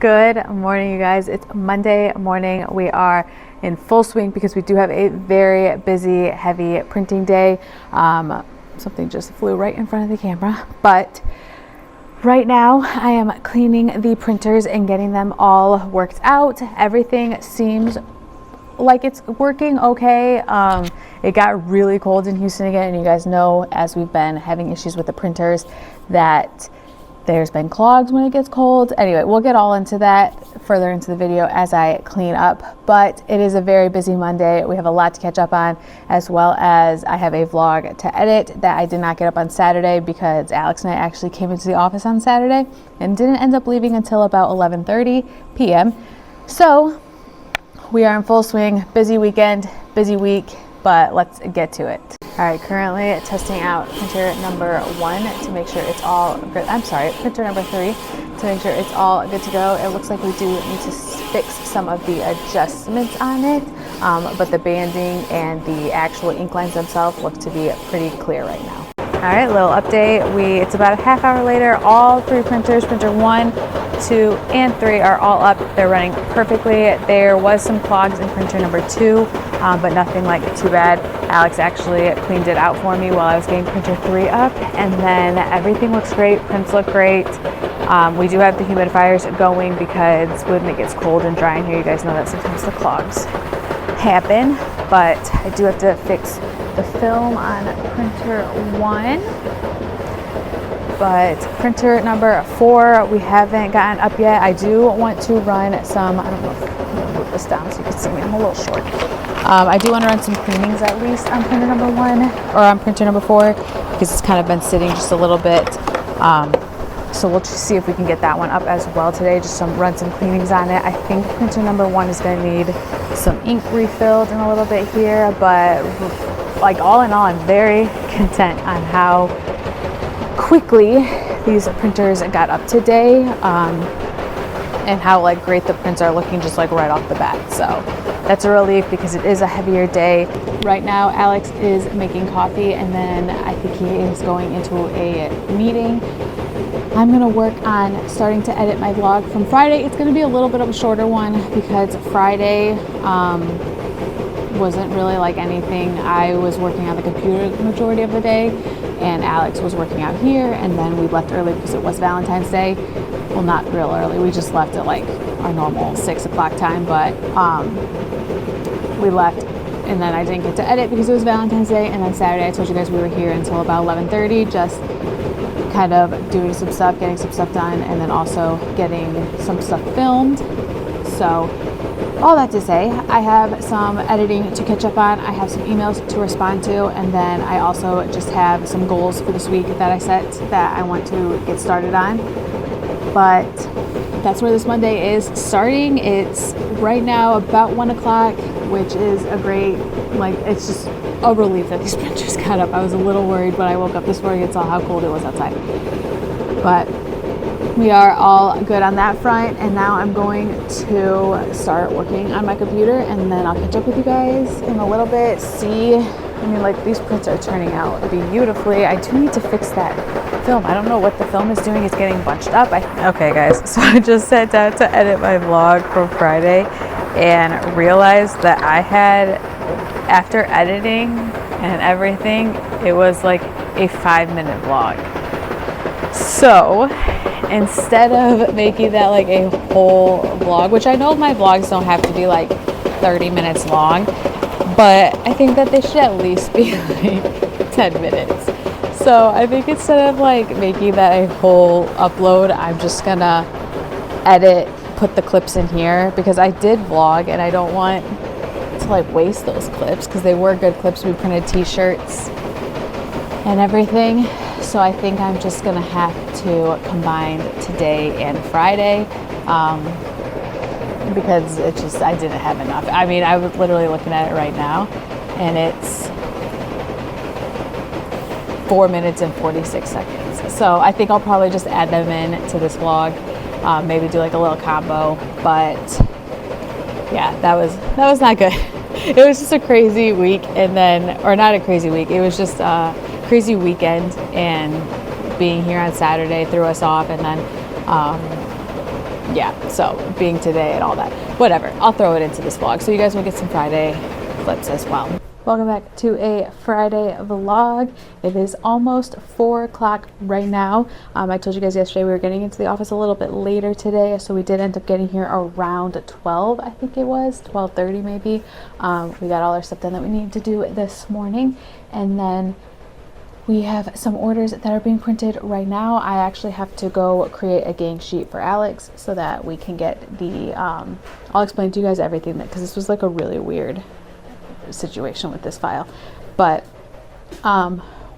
Good morning, you guys. It's Monday morning. We are in full swing because we do have a very busy, heavy printing day. Something just flew right in front of the camera, but right now I am cleaning the printers and getting them all worked out. Everything seems like it's working okay. It got really cold in Houston again, and you guys know, as we've been having issues with the printers, that there's been clogs when it gets cold. Anyway, we'll get all into that further into the video as I clean up, but it is a very busy Monday. We have a lot to catch up on, as well as I have a vlog to edit that I did not get up on Saturday because Alex and I actually came into the office on Saturday and didn't end up leaving until about 11:30 p.m. So we are in full swing. Busy weekend, busy week, but let's get to it. All right, currently testing out printer number 1 to make sure it's all good. I'm sorry, printer number 3 to make sure it's all good to go. It looks like we do need to fix some of the adjustments on it, but the banding and the actual ink lines themselves look to be pretty clear right now. All right, little update. It's about a half hour later. All 3 printers, printer 1, 2, and 3 are all up. They're running perfectly. There was some clogs in printer number 2, but nothing like too bad. Alex actually cleaned it out for me while I was getting printer 3 up, and then everything looks great. Prints look great. We do have the humidifiers going because when it gets cold and dry in here, you guys know that sometimes the clogs happen, but I do have to fix the film on printer 1. But printer number 4, we haven't gotten up yet. I do want to run some, I don't know if I'm gonna move this down so you can see me, I'm a little short. I do want to run some cleanings at least on printer number 1 or on printer number 4 because it's kind of been sitting just a little bit. So we'll just see if we can get that one up as well today, just run some cleanings on it. I think printer number 1 is going to need some ink refilled in a little bit here, but like all in all, I'm very content on how quickly these printers got up today, and how like great the prints are looking just like right off the bat. So that's a relief because it is a heavier day. Right now, Alex is making coffee, and then I think he is going into a meeting. I'm gonna work on starting to edit my vlog from Friday. It's gonna be a little bit of a shorter one because Friday wasn't really like anything. I was working on the computer the majority of the day, and Alex was working out here, and then we left early because it was Valentine's Day. Well, not real early. We just left at like our normal 6 o'clock time, but we left, and then I didn't get to edit because it was Valentine's Day. And then Saturday, I told you guys we were here until about 11:30, just kind of doing some stuff, getting some stuff done, and then also getting some stuff filmed. So all that to say, I have some editing to catch up on. I have some emails to respond to, and then I also just have some goals for this week that I set that I want to get started on. But that's where this Monday is starting. It's right now about 1 o'clock, which is a great, like, it's just a relief that these printers got up. I was a little worried when I woke up this morning and saw how cold it was outside. But we are all good on that front, and now I'm going to start working on my computer, and then I'll catch up with you guys in a little bit. I mean, like, these prints are turning out beautifully. I do need to fix that film. I don't know what the film is doing. It's getting bunched up. Okay, guys, so I just sat down to edit my vlog from Friday and realized that I had, after editing and everything, it was like a 5-minute vlog. So instead of making that like a whole vlog, which I know my vlogs don't have to be like 30 minutes long, but I think that they should at least be like 10 minutes. So I think instead of like making that a whole upload, I'm just gonna edit, put the clips in here because I did vlog and I don't want to like waste those clips because they were good clips. We printed t-shirts and everything. So I think I'm just gonna have to combine today and Friday because I didn't have enough. I mean, I was literally looking at it right now and it's 4 minutes and 46 seconds. So I think I'll probably just add them in to this vlog, maybe do like a little combo, but yeah, that was not good. It was just a crazy week, and then, or not a crazy week, it was just a crazy weekend, and being here on Saturday threw us off, and then yeah, so being today and all that, whatever, I'll throw it into this vlog so you guys will get some Friday clips as well. Welcome back to a Friday vlog. It is almost 4 o'clock right now. I told you guys yesterday we were getting into the office a little bit later today, so we did end up getting here around 12, I think it was 12:30 maybe. We got all our stuff done that we needed to do this morning, and then we have some orders that are being printed right now. I actually have to go create a gang sheet for Alex so that we can get the I'll explain to you guys everything, because this was like a really weird situation with this file, but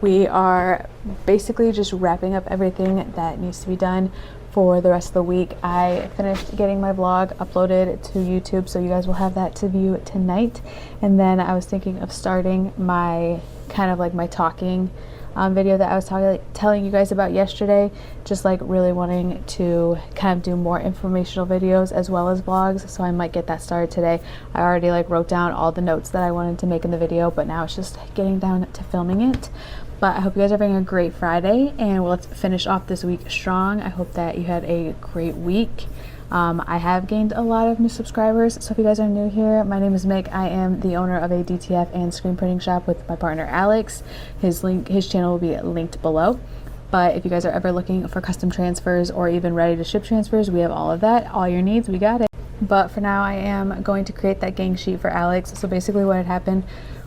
we are basically just wrapping up everything that needs to be done for the rest of the week. I finished getting my vlog uploaded to YouTube, so you guys will have that to view tonight, and then I was thinking of starting my kind of like my talking video that I was telling you guys about yesterday, just like really wanting to kind of do more informational videos as well as vlogs, so I might get that started today. I already like wrote down all the notes that I wanted to make in the video, but now it's just getting down to filming it. But I hope you guys are having a great Friday, and let's finish off this week strong. I hope that you had a great week. I have gained a lot of new subscribers, so if you guys are new here, my name is Meg. I am the owner of a DTF and screen printing shop with my partner Alex. His channel will be linked below. But if you guys are ever looking for custom transfers or even ready to ship transfers, we have all of that. All your needs, we got it. But for now, I am going to create that gang sheet for Alex. So basically what had happened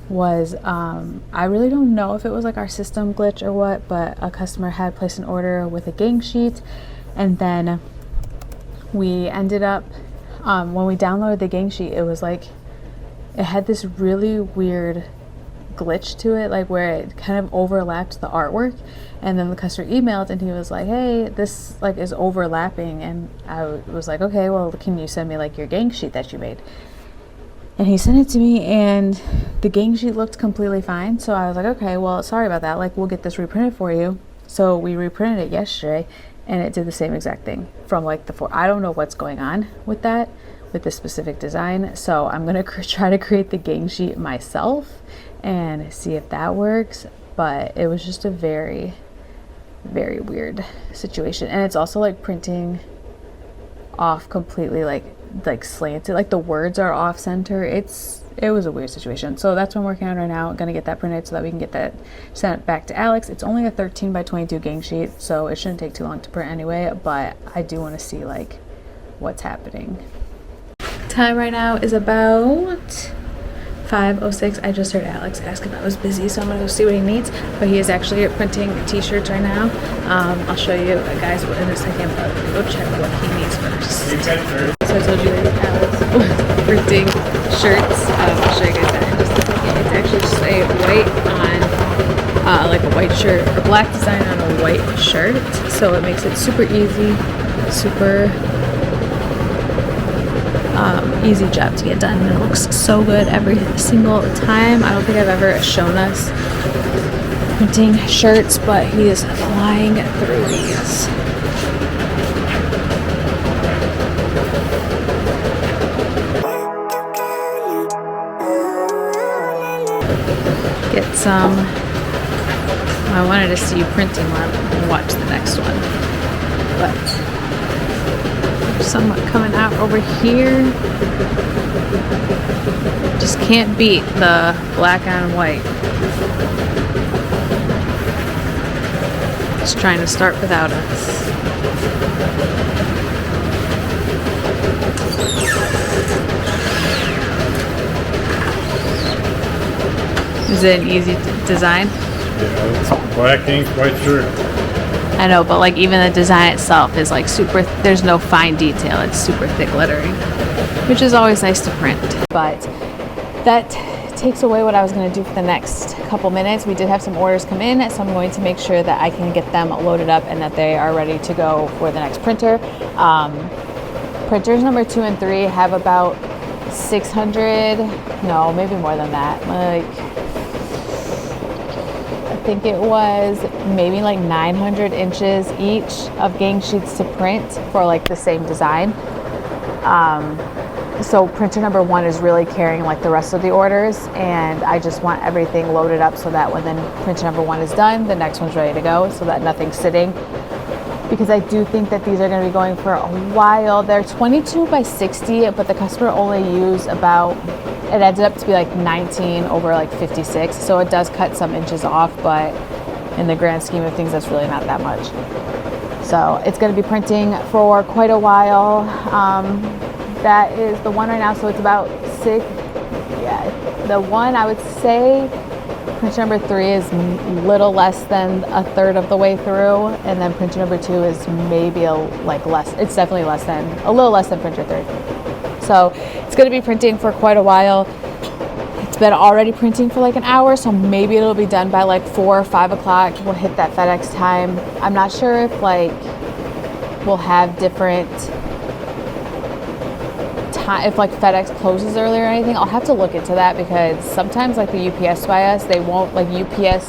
was I really don't know if it was like our system glitch or what, but a customer had placed an order with a gang sheet, and then we ended up when we downloaded the gang sheet, it was like it had this really weird glitch to it, like where it kind of overlapped the artwork, and then the customer emailed and he was like, hey, this like is overlapping, and I was like, okay, well, can you send me like your gang sheet that you made? And he sent it to me, and the gang sheet looked completely fine, so I was like, okay, well, sorry about that, like we'll get this reprinted for you. So we reprinted it yesterday, and it did the same exact thing from like I don't know what's going on with that, with this specific design, so I'm gonna try to create the gang sheet myself and see if that works. But it was just a very, very weird situation, and it's also like printing off completely, like slanted, like the words are off center. It was a weird situation, so that's what I'm working on right now. I'm gonna get that printed so that we can get that sent back to Alex. It's only a 13 by 22 gang sheet, so it shouldn't take too long to print anyway, but I do want to see like what's happening. Time right now is about 5:06. I just heard Alex ask if I was busy, so I'm gonna go see what he needs, but he is actually printing t-shirts right now. I'll show you guys in a second, but I'm gonna go check what he needs first. So I told you that Alex was printing shirts. I'll show you guys that in just a second. It's actually just a white on like a white shirt, or black design on a white shirt, so it makes it super easy, super easy job to get done, and it looks so good every single time. I don't think I've ever shown us printing shirts, but he is flying through these. Get some. I wanted to see you printing one and watch the next one, but there's some coming out over here. Just can't beat the black on white. Just trying to start without us. Is it an easy design? Yeah, it's black ink, white shirt. I know, but like even the design itself is like super, there's no fine detail. It's super thick lettering, which is always nice to print. But that takes away what I was going to do for the next couple minutes. We did have some orders come in, so I'm going to make sure that I can get them loaded up and that they are ready to go for the next printer. Printers number 2 and 3 have about 600, no, maybe more than that. Like, I think it was maybe like 900 inches each of gang sheets to print for like the same design. So printer number 1 is really carrying like the rest of the orders, and I just want everything loaded up so that when then printer number 1 is done, the next one's ready to go, so that nothing's sitting. because I do think that these are going to be going for a while. They're 22 by 60, but the customer only used about, it ended up to be like 19 over like 56. So it does cut some inches off, but in the grand scheme of things, that's really not that much. So it's going to be printing for quite a while. That is the one right now. So it's about 6. Yeah, the one I would say printer number 3 is little less than a third of the way through, and then printer number 2 is maybe less. It's definitely a little less than printer 3. So it's going to be printing for quite a while. It's been already printing for like an hour, so maybe it'll be done by like 4 or 5 o'clock. We'll hit that FedEx time. I'm not sure if like we'll have different time, if like FedEx closes earlier or anything. I'll have to look into that, because sometimes like the UPS by us, they won't, like UPS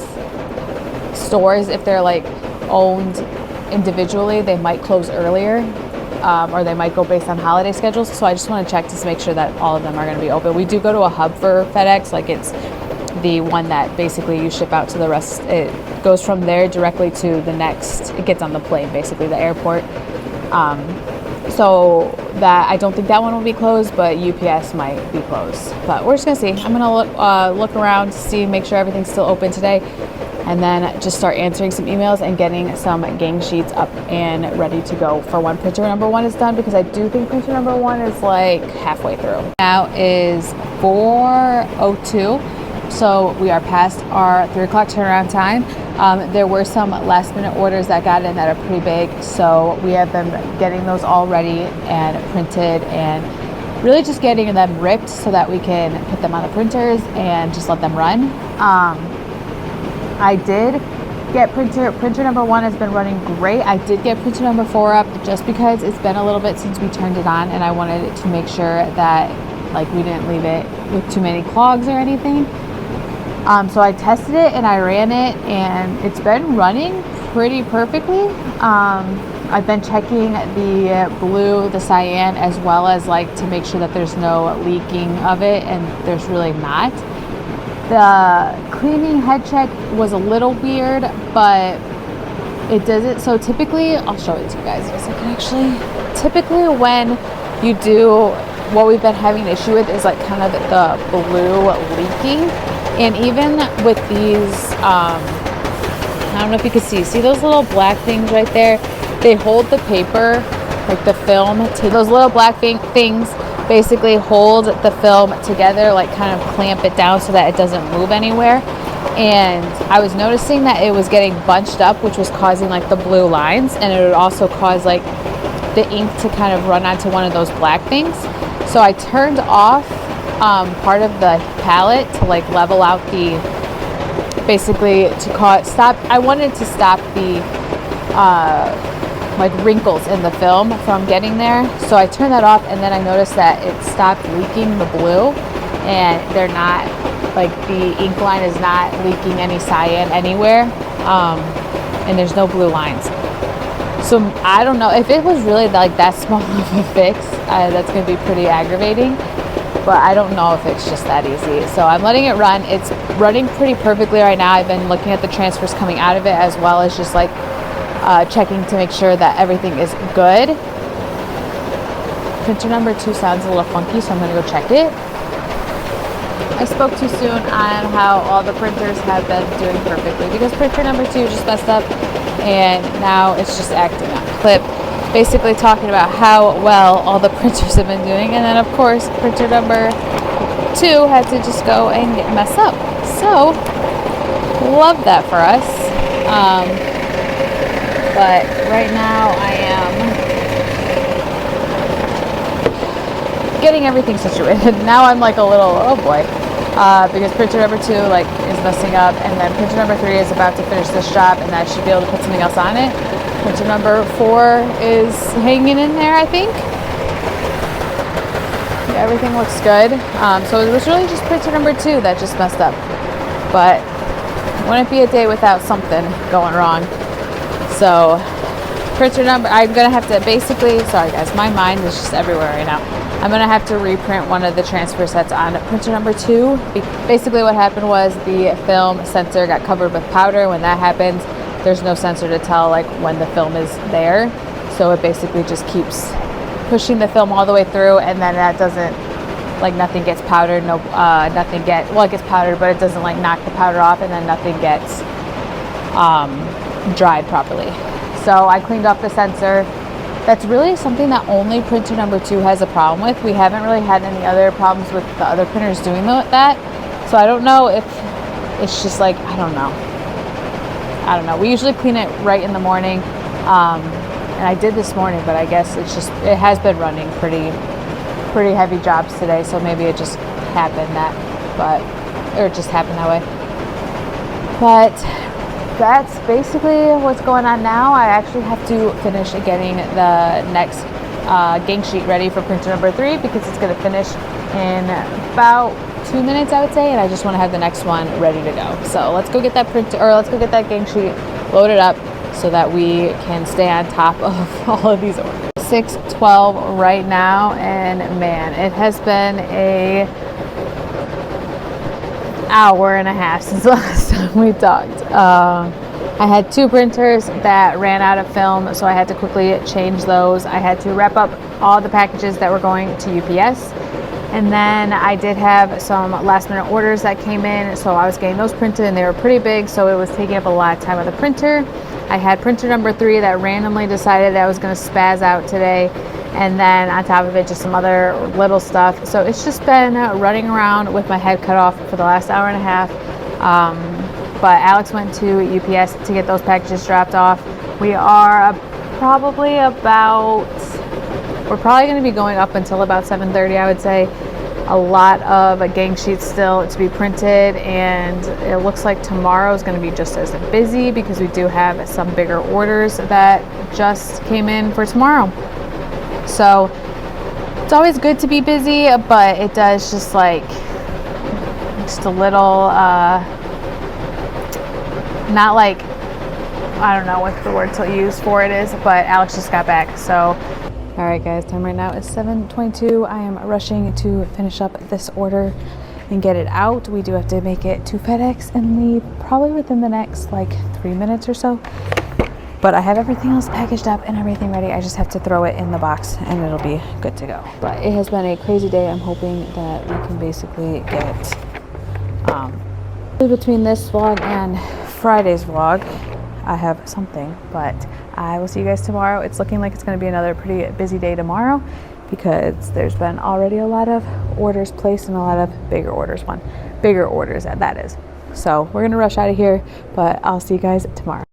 stores, if they're like owned individually, they might close earlier. Or they might go based on holiday schedules. So I just want to check to make sure that all of them are going to be open. We do go to a hub for FedEx, like it's the one that basically you ship out to the rest. It goes from there directly to the next, it gets on the plane, basically the airport. So that, I don't think that one will be closed, but UPS might be closed. But we're just going to see. I'm going to look around to see, make sure everything's still open today, and then just start answering some emails and getting some gang sheets up and ready to go for when printer number 1 is done, because I do think printer number 1 is like halfway through. Now is 4:02, so we are past our 3 o'clock turnaround time. There were some last minute orders that got in that are pretty big, so we have been getting those all ready and printed, and really just getting them ripped so that we can put them on the printers and just let them run. I did get printer number 1 has been running great. I did get printer number 4 up just because it's been a little bit since we turned it on, and I wanted to make sure that like we didn't leave it with too many clogs or anything. So I tested it and I ran it, and it's been running pretty perfectly. I've been checking the blue, the cyan, as well as like to make sure that there's no leaking of it, and there's really not. The cleaning head check was a little weird, but it doesn't. So typically, I'll show it to you guys in a second actually. Typically when you do, what we've been having an issue with is like kind of the blue leaking. And even with these, I don't know if you can see those little black things right there? They hold the paper, like the film, those little black things basically hold the film together, like kind of clamp it down so that it doesn't move anywhere. And I was noticing that it was getting bunched up, which was causing like the blue lines, and it would also cause like the ink to kind of run onto one of those black things. So I turned off part of the palette to like level out the, basically to stop, I wanted to stop the like wrinkles in the film from getting there. So I turned that off, and then I noticed that it stopped leaking the blue, and they're not, like the ink line is not leaking any cyan anywhere, and there's no blue lines. So I don't know if it was really like that small of a fix, that's going to be pretty aggravating, but I don't know if it's just that easy. So I'm letting it run. It's running pretty perfectly right now. I've been looking at the transfers coming out of it, as well as just like checking to make sure that everything is good. Printer number 2 sounds a little funky, so I'm going to go check it. I spoke too soon on how all the printers have been doing perfectly, because printer number 2 just messed up, and now it's just acting on clip, basically talking about how well all the printers have been doing. And then of course printer number 2 had to just go and mess up. So love that for us. But right now I am getting everything situated. Now I'm like a little, oh boy, because printer number 2 like is messing up, and then printer number 3 is about to finish this job, and I should be able to put something else on it. Printer number 4 is hanging in there, I think. Yeah, everything looks good. So it was really just printer number 2 that just messed up, but wouldn't be a day without something going wrong. So printer number, I'm gonna have to basically, sorry guys, my mind is just everywhere right now. I'm gonna have to reprint one of the transfer sets on printer number 2. Basically what happened was the film sensor got covered with powder. When that happens, there's no sensor to tell like when the film is there. So it basically just keeps pushing the film all the way through, and then that doesn't, like nothing gets powdered, it gets powdered, but it doesn't like knock the powder off, and then nothing gets dried properly. So I cleaned off the sensor. That's really something that only printer number 2 has a problem with. We haven't really had any other problems with the other printers doing that. So I don't know if it's just like, I don't know. We usually clean it right in the morning. And I did this morning, but I guess it has been running pretty heavy jobs today. So maybe it just happened that way. But that's basically what's going on now. I actually have to finish getting the next gang sheet ready for printer number 3 because it's going to finish in about 2 minutes, I would say, and I just want to have the next one ready to go. So let's go get that gang sheet loaded up so that we can stay on top of all of these orders. 6:12 right now, and man, it has been a hour and a half since the last time we talked. I had 2 printers that ran out of film, so I had to quickly change those. I had to wrap up all the packages that were going to UPS, and then I did have some last minute orders that came in, so I was getting those printed, and they were pretty big, so it was taking up a lot of time with the printer. I had printer number 3 that randomly decided that I was going to spaz out today, and then on top of it just some other little stuff. So it's just been running around with my head cut off for the last hour and a half. But Alex went to UPS to get those packages dropped off. We are probably going to be going up until about 7:30, I would say. A lot of gang sheets still to be printed, and it looks like tomorrow is going to be just as busy because we do have some bigger orders that just came in for tomorrow. So it's always good to be busy, but it does just a little not like, I don't know what the word to use for it is, but Alex just got back. So all right guys, time right now is 7:22. I am rushing to finish up this order and get it out. We do have to make it to FedEx and leave probably within the next 3 minutes or so. But I have everything else packaged up and everything ready. I just have to throw it in the box and it'll be good to go. But it has been a crazy day. I'm hoping that we can basically get between this vlog and Friday's vlog, I have something, but I will see you guys tomorrow. It's looking like it's going to be another pretty busy day tomorrow because there's been already a lot of orders placed and a lot of bigger orders that is. So we're going to rush out of here, but I'll see you guys tomorrow.